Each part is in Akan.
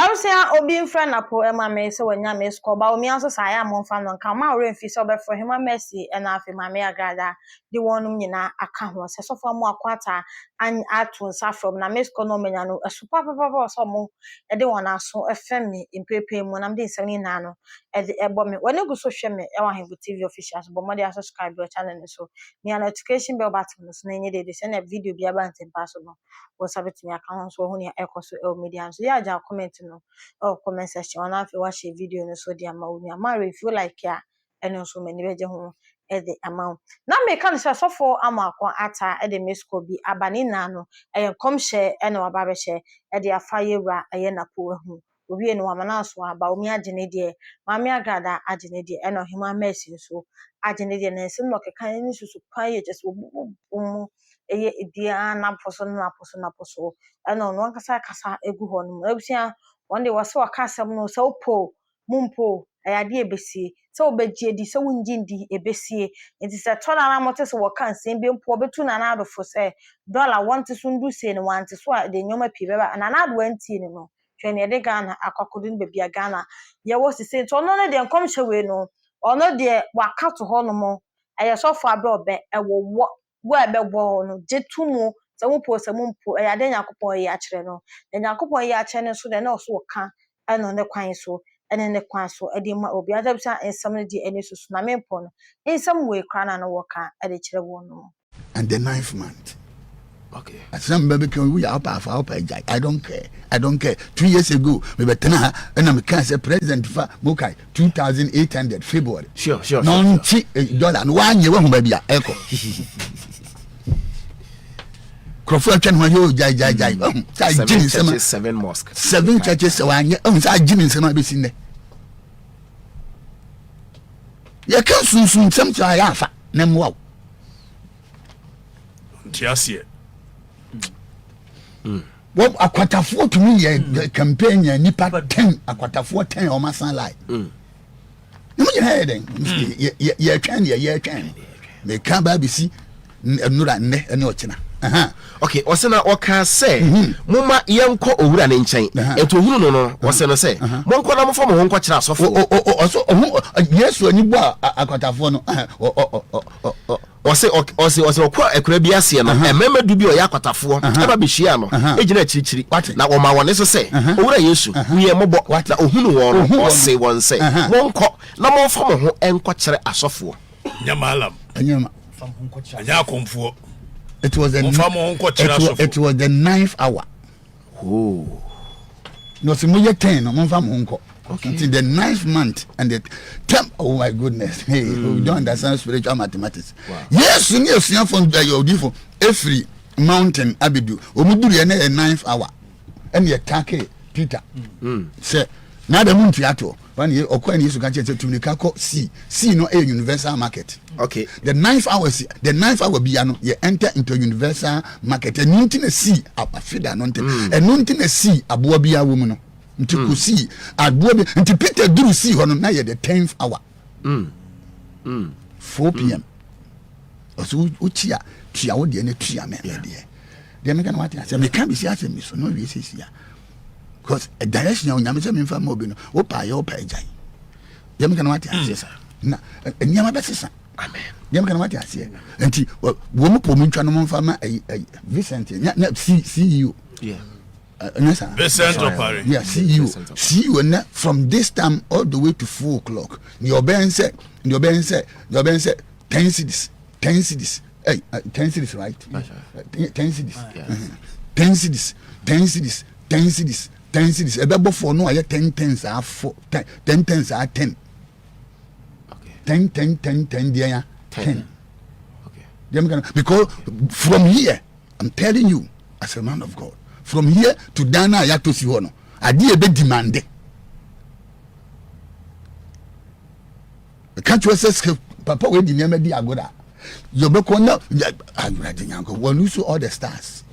I say obi in friend Napo me so when ya me score Bawumia so say am on fan kan ma ore mfi so be for him mercy and afi ma me Agraadaa the one nyina aka ho se so for mo akwata an atu nsa from na me score no menya no super papa so mo e de won aso e femi impepe mu na me de nsem na no e de ebo me woni go so hwe me e wa AHENFO TV officials but mo de subscribe to channel so me notification bell button so na nye de send a video bi aba ntem pass no was sabit me account so hu ne ekoso media so ya ja comment no comment section on afi watch a video no so dia Bawumia ma if you like ya eno so many beje ho e the amount na me kan so for Amoako Atta e de mesko bi abani na no e kom share e na waba be share e de afa yewura e Napo hu owie no wamana so Bawumia agene de mami Agraadaa agene de e no Ohemaa mercy so agene de na nsem no keka ni susu pan ye just obu eye dia Napo so e no no kasa egu ho no abusia one day was so akasem no so po mumpo ayade ebesie so obegye di so wunjindi ebesie it is a $1 motor so waka nsem bi mpo betu na na adofo say dollar want so ndu se no want so de nyoma pi beba na na ado anti ni no hwe ne de Ghana akwakodu be bia Ghana ye wo sise to no de nkom hyewe no ono de waka to ho no mo aye so fo abe obe e wo ebe gbo no jetumu se mumpo ayade Yakopon ye akere no de Yakopon ye akere no so de na so ka eno ne kwan so ene ne kwan so e de ma obi adabisa ensam ne di ene susu na mempo no ensam we kra na no woka e de kire wo no and the 9th month. Okay. Some baby can we up. I don't care. 2 years ago, we were tena and I'm cancer president for Mukai 2,800 February. Sure. $90 and 1 year when baby echo. Crawford can you jai. 7 churches, 7 mosques. 7 churches 1 year. I Jimmy some be seen there. You can't soon some to Ayafa. Nem wow. Tiasie. What akwatafo to me campaign ya nipa 10 akwatafo 10 o masan lai. No me heading. Ye twan me kan ba bisi nura nne ene ochina. Okay, osena oka say moma yenko owura ne nchen eto hunu no osena say monko na mofo mo honko kira asofo yesu ani bo akwatafo no ose okwa ekura bi ase no emema du bi o yakwatafo eba be hia no ejina chirichiri na wo ma wone so say owura yesu wiye mobo na ohunu wo no ose won say monko na monfo mo ho enko kire asofo nyamalam anyama anya komfo. It was the 9th hour. Oh. No, so we 10 no until the 9th month and the 10th. Oh my goodness. Hey, we don't understand spiritual mathematics. Wow. Yes, from your every mountain abidu. Omuduri ene 9th hour. And you attack Peter. Say now the moon theater. One year or when you can get to Nikako see no a universal market. Okay. The 9th hour biano you enter into universal market and nothing see a fida nothing and nothing see a boabia woman to go see a boabia and to Peter do see on the 10th hour 4 p.m. Also uchia tia wo de ne tia me there. They make what I say me can be see me so no we see here. Because a direction on Yamisa Minfa Mobino, Opa, your page. Yamakan what I say, sir. Na, and Yamabessa. Amen. Yamakan what I say. And he, woman, Pomintranomon Farmer, a Vicent, see you. Yeah. Vicent of Paris. Yeah, see you. From this time all the way to 4 o'clock. Your band said, 10 cities. 10 cities. Hey, 10 cities, right? 10 cities. 10 cities. 10 cities. 10 cities. 10 cities. A double for no, I 10 tens are 4. 10 tens are 10. Okay. 10, 10, 10. Okay. Because from here, I'm telling you, as a man of God, from here to Dana, I have to see one. I did a bit demanding. Can't you say, Papa, where the name of the Agoda? Your book one now, I'm writing, Uncle. Well, you saw all the stars.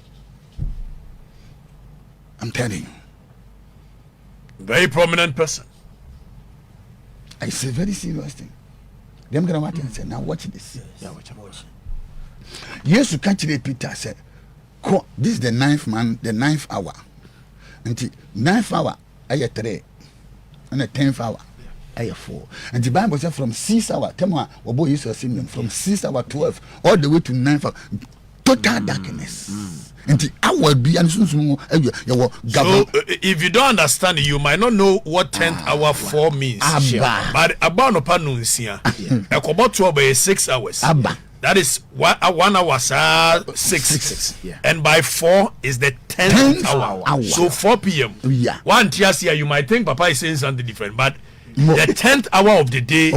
I'm telling you. Very prominent person. It's a very serious thing. Them gonna watch and say, now watch this. Yeah, watch. Yes, you catch the Peter said, this is the 9th hour. Until 9th hour, ɛyɛ 3 and a 10th hour ɛyɛ 4 and the Bible says from 6 hour tema obo yesu asem from 6 hour 12 all the way to 9 hour total darkness. And the hour be and so if you don't understand it, you might not know what 10th hour 4 means. But about no panunsia, about 12 by 6 hours. That is 1 hour 6. And by 4 is the 10th hour. So 4 p.m. Yeah. 1 TSC, you might think Papa is saying something different, but the 10th hour of the day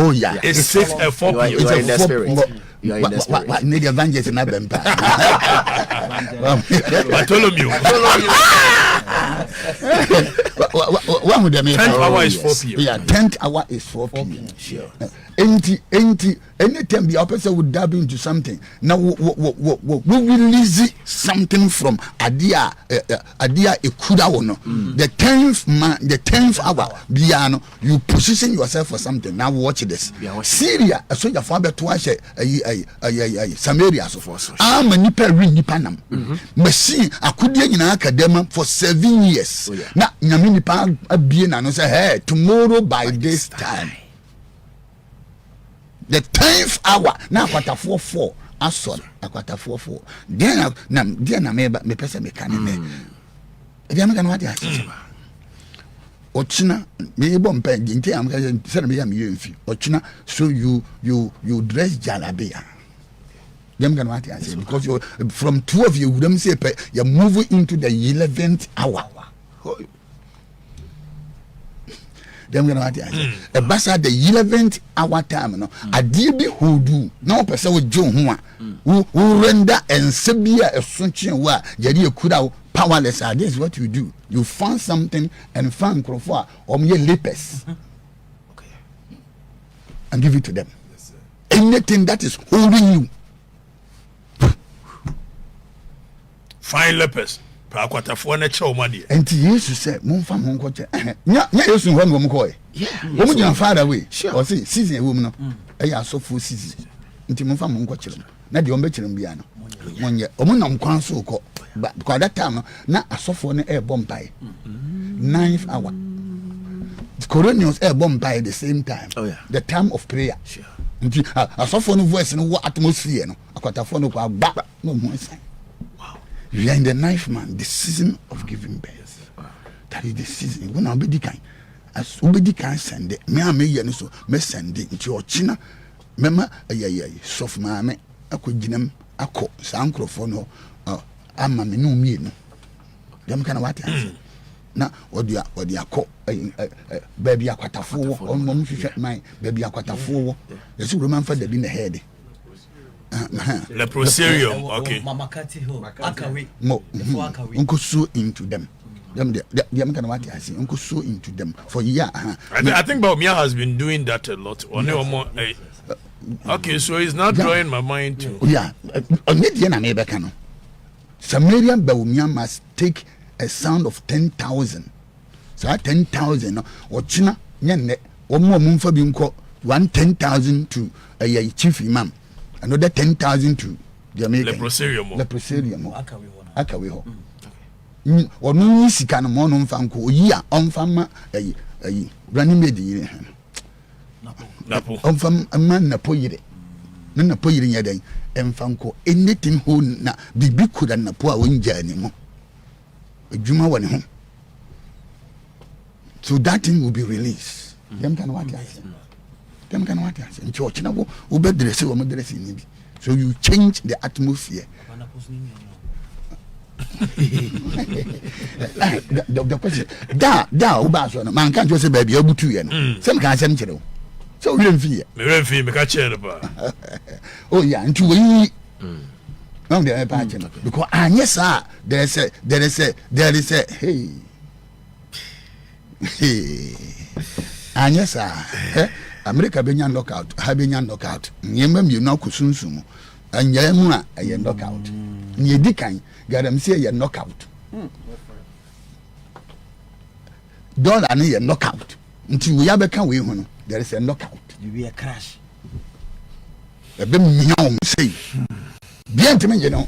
is 4 p.m. You are in the spirit. You are in the spirit. What need evangelist in Abempa? Bartholomew. 10th hour is 4 p.m. Yeah, 10th hour is 4 p.m. Sure. Anytime the opposite would dab into something, now we release something from Adia Ekuda wono. The 10th hour, Biano, you position yourself for something. Now watch this. Syria, a soldier for about Samaria so forth. I'm a nipa nipanam. Machine, I could be in academia for 7 years. Now, Naminipa being and say, hey, tomorrow by this time. The 10th hour now quarter 4 asol quarter 4 then na me pesa me kan me e am kan what ya ochina me bom pa nti am kan say me am yemfi ochina so you dress jalabia dem kan what ya say because you from 12 you dem say you moving into the 11th hour. Them gonna what a basa the 11th hour time no adie bi hodu na opese wo jo ho a wo render ensebia esontwe wo a yari ekura powerless. This is what you do. You find something and find crofo ye lepers and give it to them. Anything that is holding you, find lepers. Prakwatafo na che o made. Enti Jesus said, "Mon fam ho nkoche." Nya Jesus ho ngom ko e. Wo mu jina far away. O say season e wo mu no. E ya sofo season. Enti mon fam ho nkoche. Na de o be kire mbia no. Monye o mu nam kwan so ko. Because that time no na asofo no e bompai. 9th hour. The Corinthians e bompai the same time. The time of prayer. Sure. Enti asofo no voice no atmosphere no. Akwatafo no ko agba no mo nsan. We are in the 9th month, the season of giving birth. That is the season. When obedi kan, as obedi kan send it. Me ye no so me send it into ochina. Mema soft maame akoginem akọ sankrofo no ama me no mie no. Dem kana what answer. Na odi akọ baby akwatafo wo mom hwehwe man baby akwatafo wo. Yesu roman fa da bi na head. Leprosarium, okay. Uncle so into them. Them can what I say. Uncle so into them for year. I think Bawumia has been doing that a lot. Okay, so he's not drawing my mind to. Yeah, Samaria Bawumia must take a sound of 10,000. So 10,000 or China, Yane, or more Mumfa Bimko, 10,000 to a chief imam. Another 10,000 to Jamaica. Leprosarium. Akawe ho. Or no sika no mo no fanko ya onfama running made Napo. Onfam man Napo yire. No Napo yire yadan emfanko anything who na bibi kuda Napo a wonja ni mo. Adwuma woni ho. So that thing will be released. Them can what you them can what in church now we be dress we dress in bi so you change the atmosphere. The question da we ba so no man kan just say baby abutu ye no some can say nchire so we remfi me ka chere ba oh yeah ntu we no dey pa che no because yes sir there is a hey yes sir America benya knockout ha benya knockout nyema mi na kusunsumu anya mu a ye knockout ni edikan gadam say ye knockout dollar na ye knockout nti we abeka we hu no there is a knockout you be a crash e be miam say bien teme je no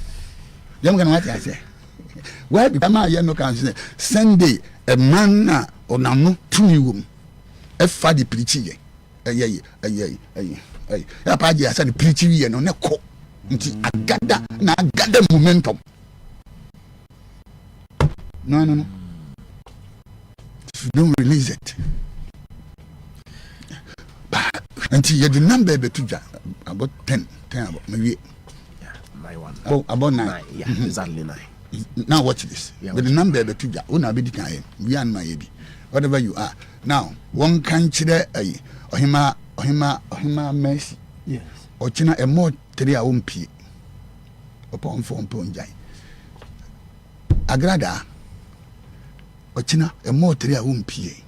yam gana what I say why be ma ye knockout Sunday a man na onano tumi wom efa di preach ye ayi ya pa je asa di preach ye no ne ko nti agada momentum no if you don't release it until you the number be to about 10 about maybe my one about 9 yeah exactly 9 now watch this but the number be to una be di kan we are my be whatever you are now one can chire Ohemaa mercy Yes. ochina e mo 3 a wompie upon 4 ponjai Agraadaa ochina e mo 3 a wompie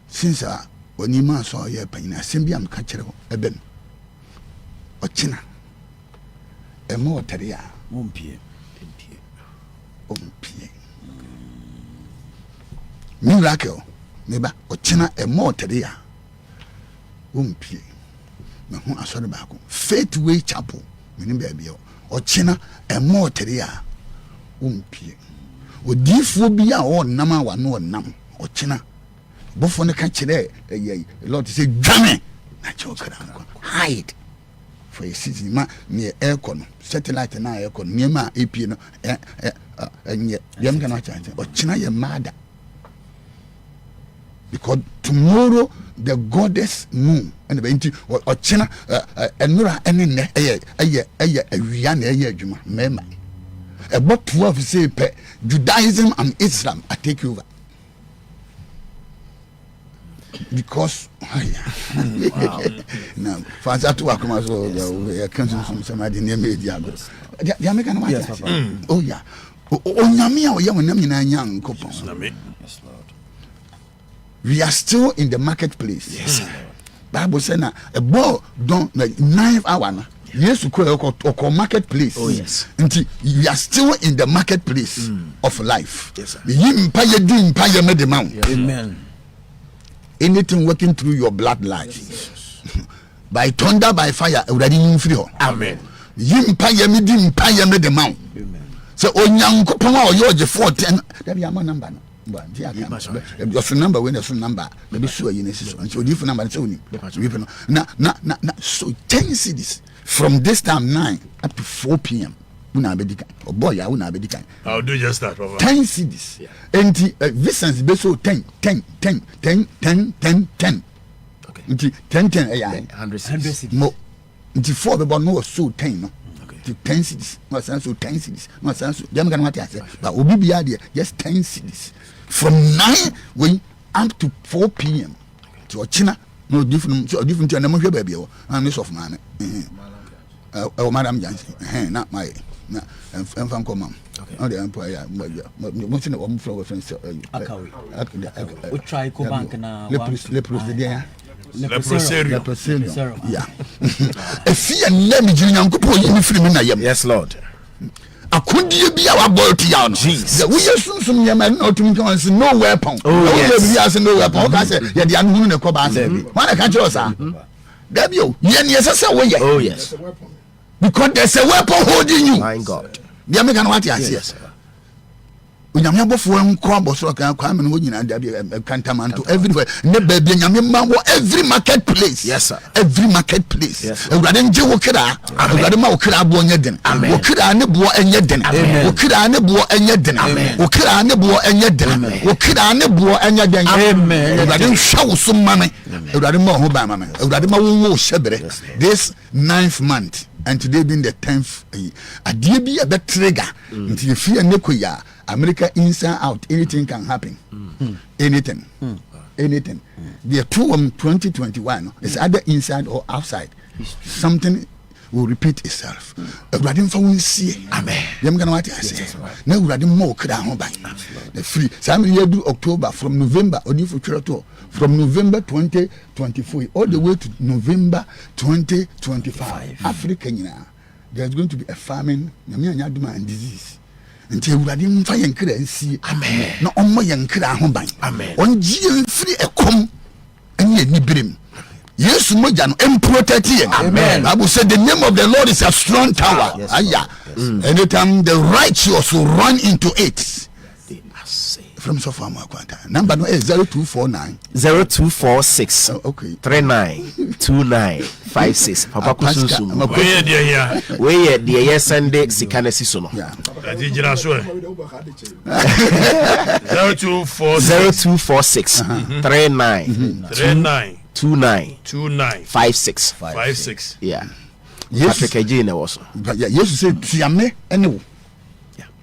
since when you man saw your pain, I send you catch it a ben. Ochina a more teria, Mumpie. Miracle, maybe Ochina a more teria, Umpie. I saw the back. Faith Way Chapel, meaning baby, Ochina a more teria, Umpie. Would this will be our own number one no num, Ochina. Before the catch there, Lord say, "Damn hide for a season near aircon, satellite and aircon, near my AP, and yet, them cannot change. But China, you're mad because tomorrow the goddess moon and the or China, and Nora, and in a Juma, member. About 12 say, Judaism and Islam, I take over. Because now fans at work so I can't somebody near me they American oh yeah onyame a oyam nam nyina nya nkopon Yes, Lord. we are still in the marketplace. Yes, Bible say na a ball don 9 hour na yes ko marketplace. Oh yes. Until we are still in the marketplace of life. Yes, sir. Yim pa ye din pa ye me de man. Amen. Anything working through your bloodline by thunder by fire already in free. Amen. Yim pa ye me din pa ye me de man. Amen. So onyankopon a oyo je 14 that be my number no. But your number when there's number maybe sure you necessary so different number so na so 10 cities from this time 9 up to 4 p.m. Una bedika oh boy ya una bedika I'll do just that, Papa. 10 cities and Vincent be so 10 Okay. 10 100 cities. mo nti 4 be no so 10 no to 10 cities no sense so 10 cities no sense so dem can what I say but obi bia there just 10 cities from 9 when up to 4 p.m. to China no different to na mo hwe ba bia am of man madam Jansen na my na enfan come am on the employer mo tin o mo flow friends Akawi. We try ko bank na leproserio yeah efia na mi jiri nyankopon yi mi firi mi na yam. Yes, Lord. Akudie bia wa boy to ya no Jesus. we yesunsum yema na otum kan say no weapon yes. bia say no weapon ka say ye de anu ne ko ba say man ka kire osa dabio ye ne sese wo ye Oh yes. because there's a weapon holding you. My God. They make an what you say. Yes. Unyame abofo enko aboso kan kwa me no nyina da bia kantamanto everywhere ne ba bia nyame ma wo every marketplace. Yes, sir. Every marketplace. Yes, Ewurade nje wo kira ewurade ma wo kira abo nye den wo kira ne bo enye den wo kira ne bo enye den wo kira ne bo enye den wo kira ne bo enye den Amen. ewurade nhwa wo so ma me ewurade ma ho ba ma me ewurade ma wo wo hyebere this 9th month and today being the 10th adie bi a be trigger nti ye fie ne koya America inside out anything can happen. Anything the 2021 is either inside or outside. Something will repeat itself. Amen. Them gonna what I say. Now we more kra ho ban. The free some year do October from November or from November 2024 all the way to November 2025 Africa there's going to be a famine and disease. Nti ewurade mfa yenkra nsi amen na ommo yenkra ho ban amen ongie free ekom ene ni birem yesu moja no protect yen amen Bible said the name of the Lord is a strong tower. Yes, anytime the righteous will run into it, from so far Amoako. Number no is 0249 0246 okay 392956. Papa Kususu. Where dear here? Where dear Sunday Sikanesi Sono. yeah 0246 392956. Yeah. yes Patrick Ejina also. yes say tiame ene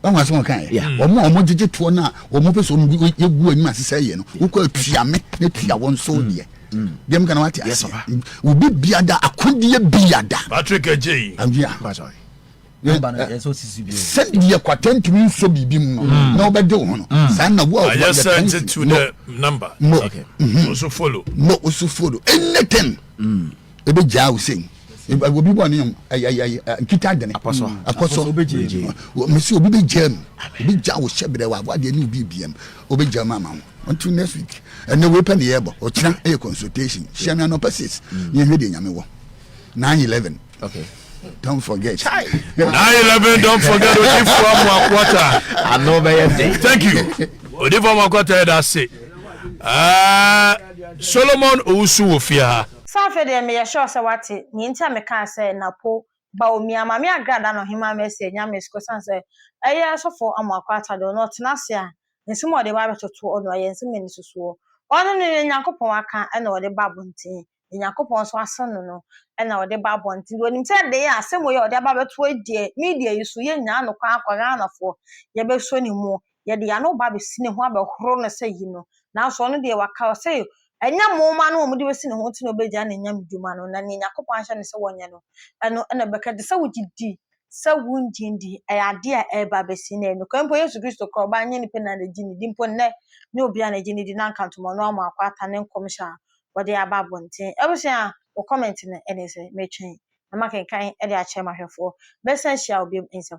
One was one kind. Yeah. Or more digit to na or more person you go and say you know who call tiame ne tia won so dear. Dem kana what yes will be biada akunde biada Patrick J. yeah Sorry. send ye kwaten to me so bibi mu na obedo ho no san na wo I just sent it to the number. Okay. Also follow. no also follow anything ebe ja using obi bo ne kita dene apostle obeje me see obi be jam obi ja wo shebre wa de ne obi biem obi jam mama until next week and we pen the ebo o kira e consultation share me no passes ye hwe de nyame wo 911 Okay. don't forget 911, don't forget Odifo Amoako. I know by day. Thank you. Odifo Amoako, that's it. Solomon Owusu Ofia. Safe de me sure say what ni ntia me kan say Napo Bawumia ma me Agraadaa no Ohemaa message nya me sko san say eye sofo Amoako Atta do no tenase a nsem ode ba betoto ono ye nsem ni susuo ono ne Nyankopon aka e na ode ba bontin Nyankopon so asen no e na ode ba bontin do nim say de ya asem ye ode ba beto edie media yisu ye nya no kwa akwaga anafo ye be so ni mu ye de ya no ba be sine ho abehoro no say yi no na so no de waka say enya moma no omudi wesi ne ho ti no beja na enya miduma no na Nyankopon ahye ne se wonye no eno na beka de se wugidi se wunjindi ade a eba besi na eno kwempo Yesu Kristo ko ba anye ni pe na gini dimpo ne ne obi a na gini di na nkantomo no Amoako Atta ne nkomsha wode aba bonten ebusia o comment ne ene se metwen na makenkan e de a che mahwefo besan hia obi ense